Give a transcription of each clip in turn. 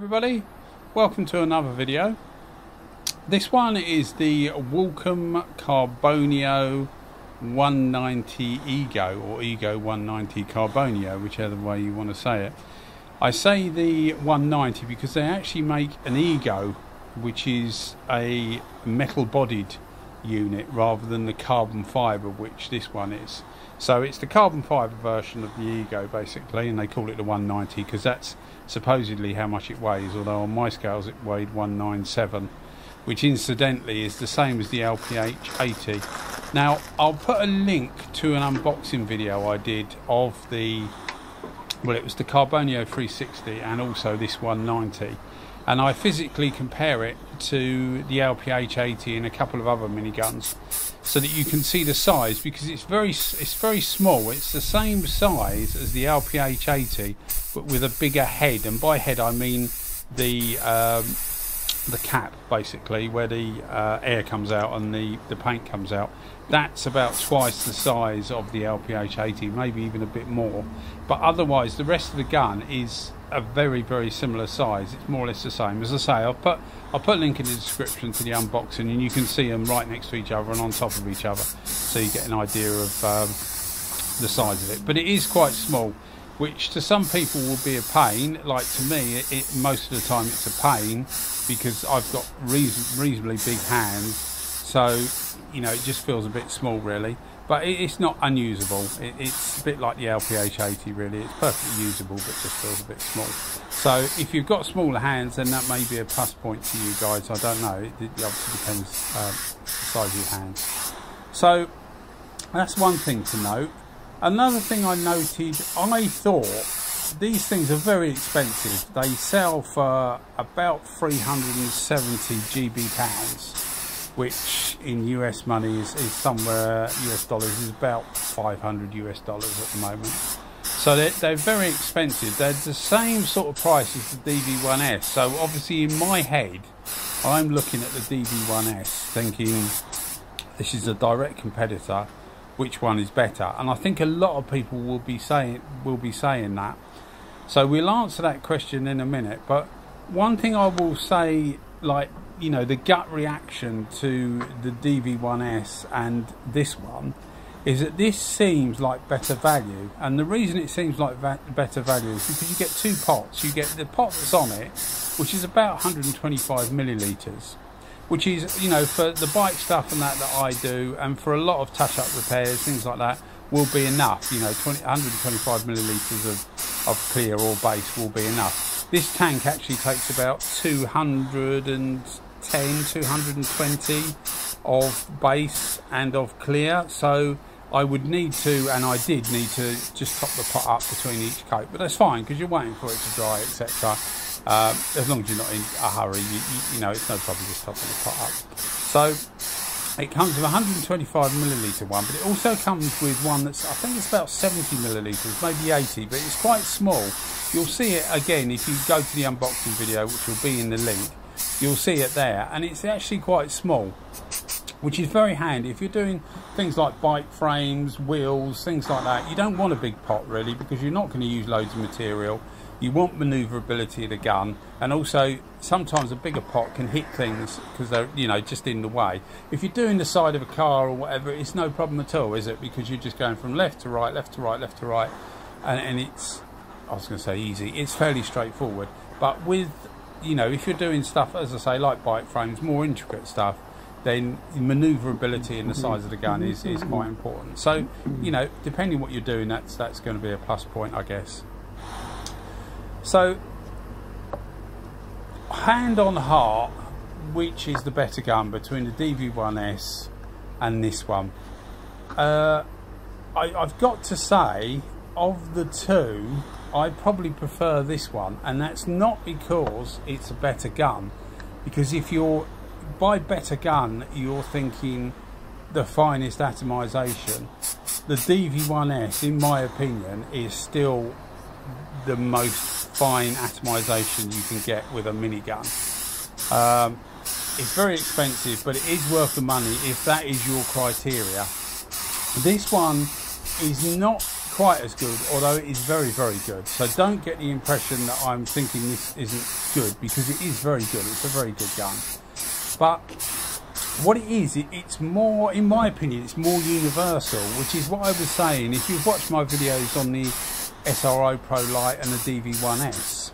everybody, welcome to another video. This one is the Walcom Carbonio 190 Ego, or Ego 190 Carbonio, whichever way you want to say it. I say the 190 because they actually make an Ego, which is a metal bodied unit rather than the carbon fibre, which this one is. So it's the carbon fibre version of the Ego basically, and they call it the 190 because that's supposedly how much it weighs, although on my scales it weighed 197, which incidentally is the same as the LPH80. Now I'll put a link to an unboxing video I did of the, well, it was the Carbonio 360 and also this 190, and I physically compare it to the LPH80 and a couple of other miniguns so that you can see the size, because it's very small. It's the same size as the LPH80 but with a bigger head, and by head I mean the cap basically, where the air comes out and the paint comes out. That's about twice the size of the LPH80, maybe even a bit more, but otherwise the rest of the gun is a very similar size. It's more or less the same. As I say, I'll put a link in the description to the unboxing, and you can see them right next to each other and on top of each other, so you get an idea of the size of it. But it is quite small, which to some people will be a pain. Like to me, most of the time it's a pain because I've got reasonably big hands, so you know, it just feels a bit small really. But it's not unusable. It's a bit like the LPH80 really. It's perfectly usable, but just feels a bit small. So if you've got smaller hands, then that may be a plus point to you guys. I don't know. It obviously depends the size of your hands. So that's one thing to note. Another thing I noted, I thought these things are very expensive. They sell for about 370 GB pounds, which in US money is somewhere, US dollars is about 500 US dollars at the moment. So they're very expensive. They're the same sort of price as the DV1S. So obviously in my head, I'm looking at the DV1S thinking this is a direct competitor. Which one is better? And I think a lot of people will be saying that. So we'll answer that question in a minute. But one thing I will say, like, you know, the gut reaction to the DV1S and this one is that this seems like better value, and the reason it seems like better value is because you get two pots. You get the pot that's on it, which is about 125 millilitres, which is, you know, for the bike stuff and that I do, and for a lot of touch-up repairs, things like that, will be enough. You know, 125 millilitres of clear or base will be enough. This tank actually takes about 210, 220 of base and of clear, so I would need to, and I did need to, just top the pot up between each coat, but that's fine because you're waiting for it to dry, etc. As long as you're not in a hurry, you know, it's no problem just topping the pot up. So it comes with a 125 millilitre one, but it also comes with one that's, I think it's about 70 millilitres, maybe 80, but it's quite small. You'll see it again if you go to the unboxing video, which will be in the link. You'll see it there, and it's actually quite small, which is very handy if you're doing things like bike frames, wheels, things like that. You don't want a big pot really, because you're not going to use loads of material. You want manoeuvrability of the gun, and also sometimes a bigger pot can hit things because they're, you know, just in the way. If you're doing the side of a car or whatever, it's no problem at all, is it? Because you're just going from left to right, left to right, left to right, and it's, I was going to say easy, it's fairly straightforward. But with, you know, if you're doing stuff, as I say, like bike frames, more intricate stuff, then manoeuvrability in the size of the gun is quite important. So, you know, depending what you're doing, that's going to be a plus point, I guess. So, hand on heart, which is the better gun between the DV1S and this one? I've got to say, of the two, I probably prefer this one, and that's not because it's a better gun, because if you're, by better gun, you're thinking the finest atomization, the DV1S, in my opinion, is still the most fine atomization you can get with a minigun. It's very expensive, but it is worth the money if that is your criteria. This one is not quite as good, although it is very, very good. So don't get the impression that I'm thinking this isn't good, because it is very good. It's a very good gun. But what it is, it's more, in my opinion, it's more universal, which is what I was saying. If you've watched my videos on the SRO Pro Lite and the DV1S,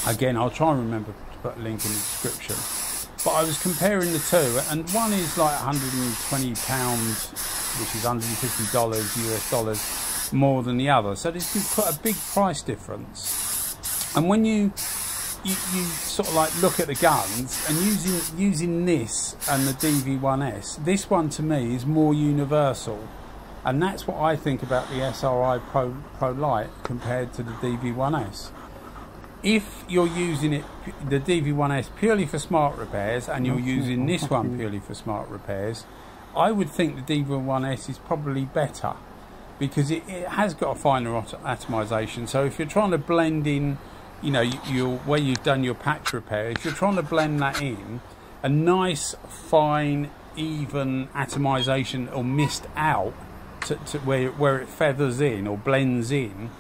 again, I'll try and remember to put a link in the description. But I was comparing the two, and one is like £120, which is $150 US dollars more than the other. So there's quite a big price difference. And when you sort of like look at the guns, and using this and the DV1S, this one to me is more universal. And that's what I think about the SRI Pro Lite compared to the DV1S. If you're using it, the DV1S, purely for smart repairs, and you're using this one purely for smart repairs, I would think the DV1S is probably better, because it has got a finer atomization. So if you're trying to blend in, you know, where you've done your patch repair, if you're trying to blend that in, a nice, fine, even atomization or mist out to where it feathers in or blends in,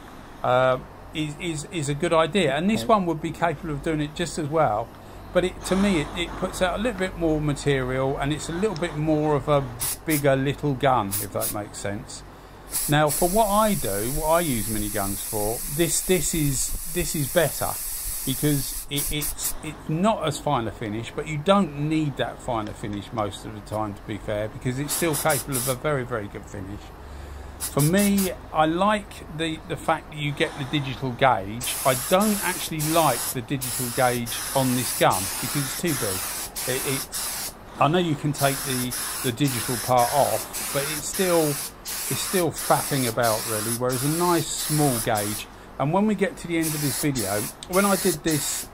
is a good idea. And this one would be capable of doing it just as well. But to me, it puts out a little bit more material, and it's a little bit more of a bigger little gun, if that makes sense. Now, for what I do, what I use miniguns for, this is better, because it's not as fine a finish, but you don't need that finer finish most of the time, to be fair, because it's still capable of a very, very good finish. For me, I like the fact that you get the digital gauge. I don't actually like the digital gauge on this gun, because it's too big. I know you can take the digital part off, but it's still faffing about, really, whereas a nice small gauge. And when we get to the end of this video, when I did this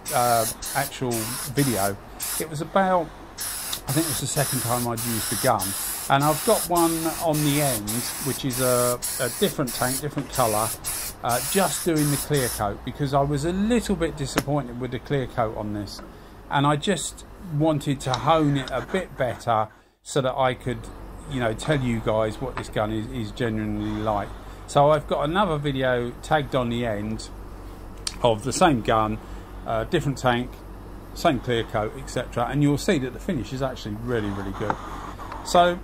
actual video, it was about, I think it was the second time I'd used the gun, and I've got one on the end which is a different tank, different colour, just doing the clear coat, because I was a little bit disappointed with the clear coat on this, and I just wanted to hone it a bit better so that I could, you know, tell you guys what this gun is genuinely like. So I've got another video tagged on the end of the same gun, different tank, same clear coat, etc., and you'll see that the finish is actually really, really good. So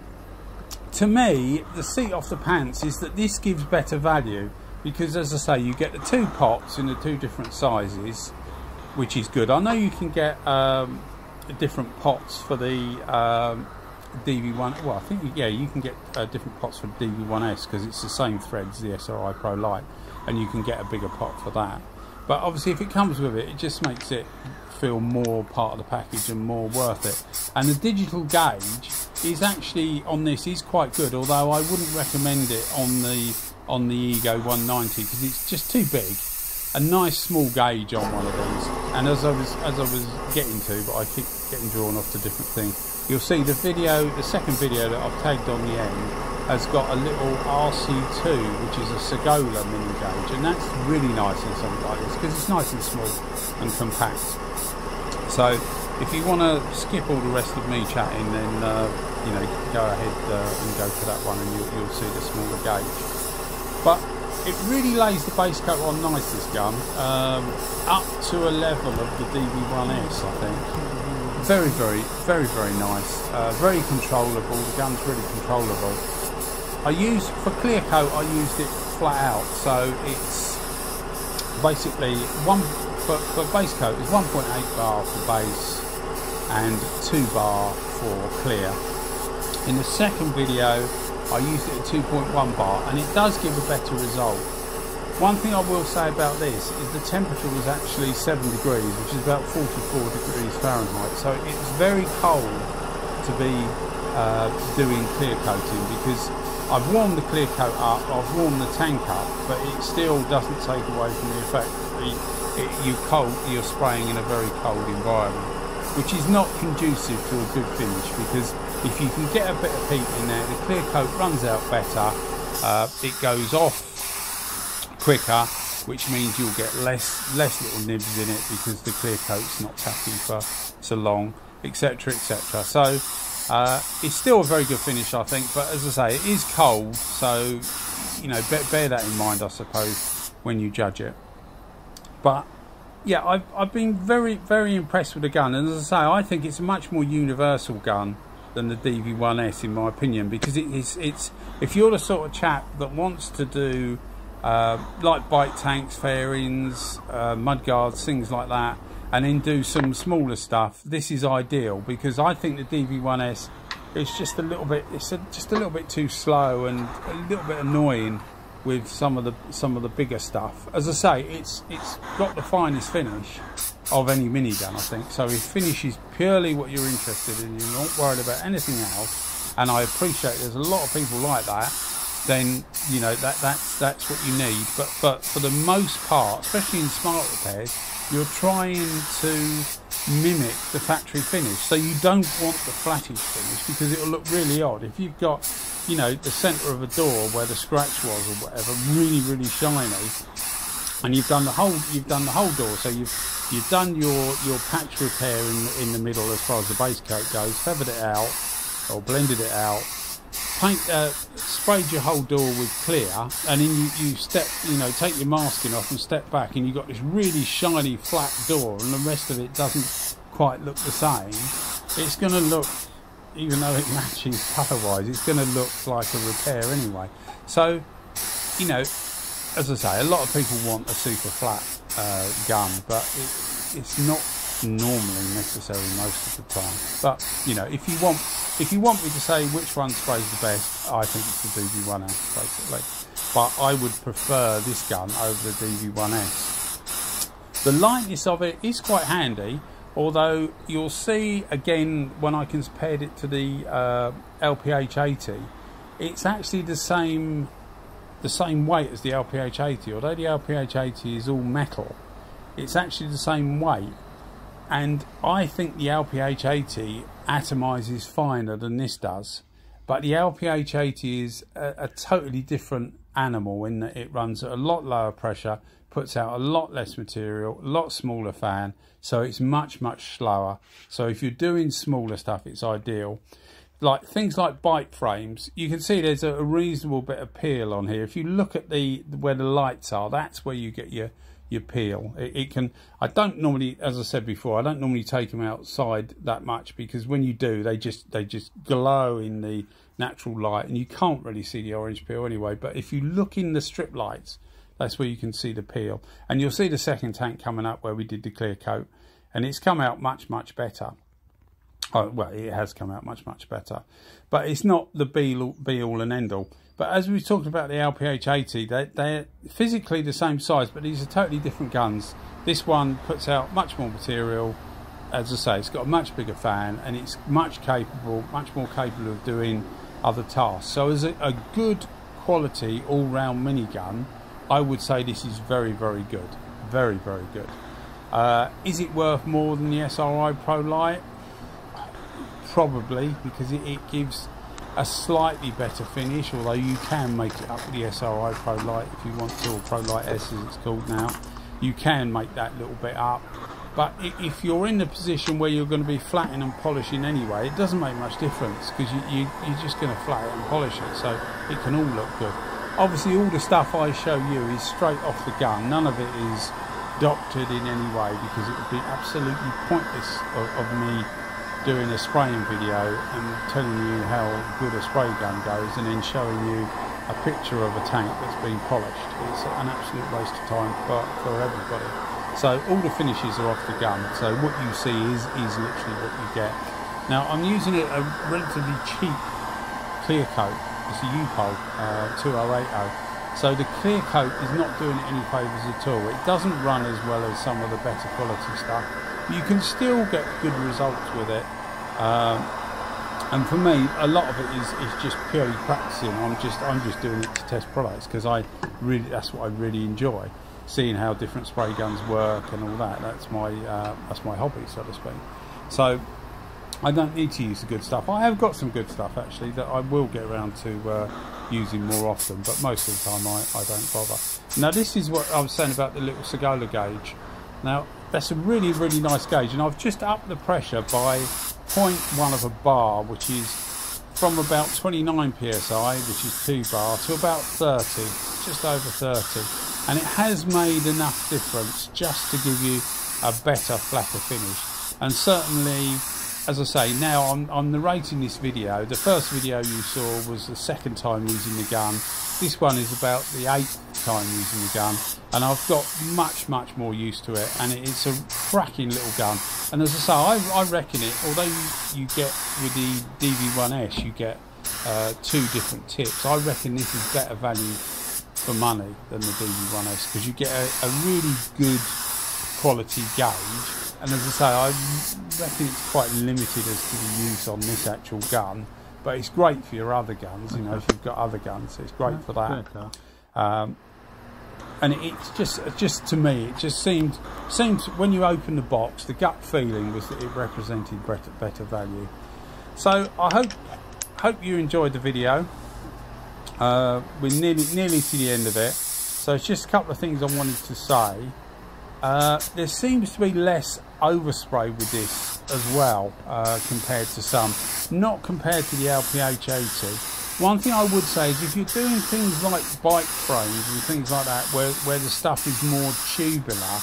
to me, the seat off the pants is that this gives better value, because, as I say, you get the two pots in the two different sizes, which is good. I know you can get different pots for the DV1. Well, I think, yeah, you can get different pots for the DV1S, because it's the same thread as the SRI Pro Lite, and you can get a bigger pot for that. But obviously, if it comes with it, it just makes it feel more part of the package and more worth it. And the digital gauge is actually, on this, is quite good, although I wouldn't recommend it on the Ego 190, because it's just too big. A nice small gauge on one of these, and as I was getting to, but I keep getting drawn off to different things. You'll see the video, the second video that I've tagged on the end, has got a little RC2, which is a Segola mini gauge, and that's really nice in something like this, because it's nice and small and compact. So if you want to skip all the rest of me chatting, then you know, go ahead and go to that one, and you'll see the smaller gauge. But it really lays the base coat on nice, this gun, up to a level of the DV1S, I think. Very, very, very, very nice. Very controllable. The gun's really controllable. For clear coat, I used it flat out. So it's basically for base coat, it's 1.8 bar for base and 2 bar for clear. In the second video, I used it at 2.1 bar, and it does give a better result. One thing I will say about this is the temperature was actually 7 degrees, which is about 44 degrees Fahrenheit. So it's very cold to be doing clear coating, because I've warmed the clear coat up, I've warmed the tank up, but it still doesn't take away from the effect. You're spraying in a very cold environment, which is not conducive to a good finish, because if you can get a bit of heat in there, the clear coat runs out better, it goes off quicker, which means you'll get less little nibs in it, because the clear coat's not tacky for so long, etc., etc. So it's still a very good finish, I think, but as I say, it is cold, so you know, bear that in mind, I suppose, when you judge it. But yeah, I've been very, very impressed with the gun, and as I say, I think it's a much more universal gun than the DV1S, in my opinion, because it's if you're the sort of chap that wants to do like bike tanks, fairings, mudguards, things like that, and then do some smaller stuff, this is ideal, because I think the DV1S is just a little bit, just a little bit too slow and a little bit annoying with some of the bigger stuff. As I say, it's got the finest finish of any minigun, I think. So if finish is purely what you're interested in, you're not worried about anything else, and I appreciate there's a lot of people like that, then you know that's what you need. But for the most part, especially in smart repairs, you're trying to mimic the factory finish, so you don't want the flattish finish, because it'll look really odd if you've got, you know, the centre of a door where the scratch was or whatever really shiny, and you've done the whole door. So you've done your patch repair in the middle as far as the base coat goes, feathered it out or blended it out, sprayed your whole door with clear, and then you step, you know, take your masking off and step back, and you've got this really shiny flat door, and the rest of it doesn't quite look the same. It's going to look, even though it matches colour-wise, it's going to look like a repair anyway. So, you know, as I say, a lot of people want a super flat gun, but it's not normally necessary most of the time. But you know, if you want me to say which one sprays the best, I think it's the DV1S basically. But I would prefer this gun over the DV1S. The lightness of it is quite handy, although you'll see again when I compared it to the LPH80, it's actually the same weight as the LPH80. Although the LPH80 is all metal, it's actually the same weight. And I think the LPH80 atomises finer than this does, but the LPH80 is a totally different animal in that it runs at a lot lower pressure, puts out a lot less material, a lot smaller fan, so it's much slower. So if you're doing smaller stuff, it's ideal. Like things like bike frames, you can see there's a reasonable bit of peel on here. If you look at where the lights are, that's where you get your peel. It can, I don't normally, as I said before, I don't normally take them outside that much, because when you do, they just glow in the natural light, and you can't really see the orange peel anyway. But if you look in the strip lights, that's where you can see the peel, and you'll see the second tank coming up where we did the clear coat, and it's come out much better. Oh, well, it has come out much better, but it's not the be all and end all. But as we talked about the LPH80, they're physically the same size, but these are totally different guns. This one puts out much more material. As I say, it's got a much bigger fan, and it's much more capable of doing other tasks. So as a good quality all-round minigun, I would say this is very good. Very good. Is it worth more than the SRI Pro Lite? Probably, because it gives a slightly better finish, although you can make it up with the SRI Pro Lite if you want to, or Pro Lite S as it's called now. You can make that little bit up, but if you're in the position where you're going to be flattening and polishing anyway, it doesn't make much difference, because you're just going to flat it and polish it, so it can all look good. Obviously all the stuff I show you is straight off the gun, none of it is doctored in any way, because it would be absolutely pointless of me doing a spraying video and telling you how good a spray gun goes and then showing you a picture of a tank that's been polished. It's an absolute waste of time for everybody. So all the finishes are off the gun, so what you see is literally what you get. Now I'm using a relatively cheap clear coat. It's a U-Pole 2080. So the clear coat is not doing it any favours at all. It doesn't run as well as some of the better quality stuff. You can still get good results with it, and for me, a lot of it is just purely practicing. I'm just doing it to test products, because that's what I really enjoy, seeing how different spray guns work and all that. That's my hobby, so to speak. So I don't need to use the good stuff. I have got some good stuff actually that I will get around to using more often, but most of the time I don't bother. Now this is what I was saying about the little Segola gauge. Now that's a really nice gauge, and I've just upped the pressure by 0.1 of a bar, which is from about 29 psi, which is 2 bar, to about 30, just over 30, and it has made enough difference just to give you a better, flatter finish. And certainly, as I say, now I'm narrating this video. The first video you saw was the second time using the gun. This one is about the 8th time using the gun, and I've got much more used to it, and it's a cracking little gun. And as I say, I reckon it, although you get with the DV1S, you get 2 different tips, I reckon this is better value for money than the DV1S, because you get a really good quality gauge. And as I say, I reckon it's quite limited as to the use on this actual gun, but it's great for your other guns, you know, if you've got other guns, so it's great for that. And it's just to me, it just seemed when you open the box, the gut feeling was that it represented better value. So I hope you enjoyed the video. We're nearly to the end of it, so it's just a couple of things I wanted to say. There seems to be less overspray with this as well, compared to some, not compared to the LPH 80. One thing I would say is if you're doing things like bike frames and things like that, where the stuff is more tubular,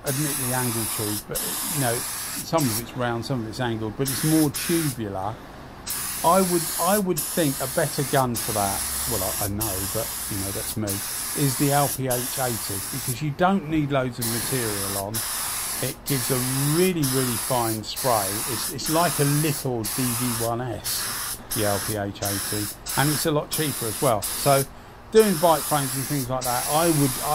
admittedly angled tube, but you know, some of it's round, some of it's angled, but it's more tubular, I would think a better gun for that, well I know, but you know, that's me, is the LPH 80, because you don't need loads of material on. It gives a really fine spray. It's like a little DV1S, the LPH 80, and it's a lot cheaper as well. So doing bike frames and things like that, I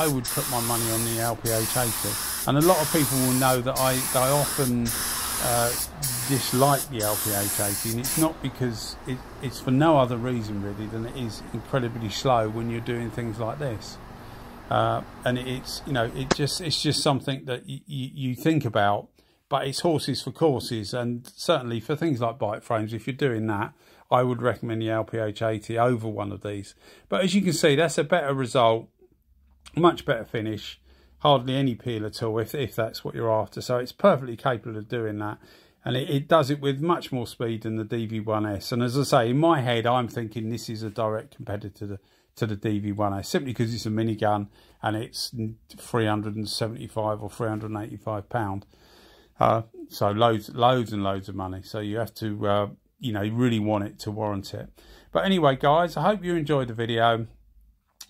would put my money on the LPH 80. And a lot of people will know that I often dislike the LPH 80, and it's not because it's for no other reason really than it is incredibly slow when you're doing things like this. And it's, you know, it's just something that you think about, but it's horses for courses. And certainly for things like bike frames, if you're doing that, I would recommend the LPH 80 over one of these. But as you can see, that's a better result, much better finish, hardly any peel at all if that's what you're after. So it's perfectly capable of doing that, and it does it with much more speed than the DV1S. And as I say, in my head, I'm thinking this is a direct competitor to the DV1S, simply because it's a minigun and it's 375 or 385 pound. So loads and loads of money. So you have to, you know, you really want it to warrant it. But anyway, guys, I hope you enjoyed the video.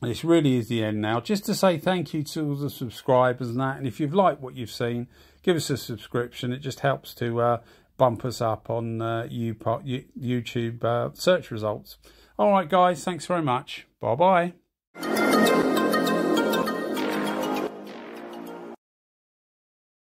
This really is the end now. Just to say thank you to all the subscribers and that. And if you've liked what you've seen, give us a subscription. It just helps to bump us up on YouTube search results. All right, guys, thanks very much. Bye-bye.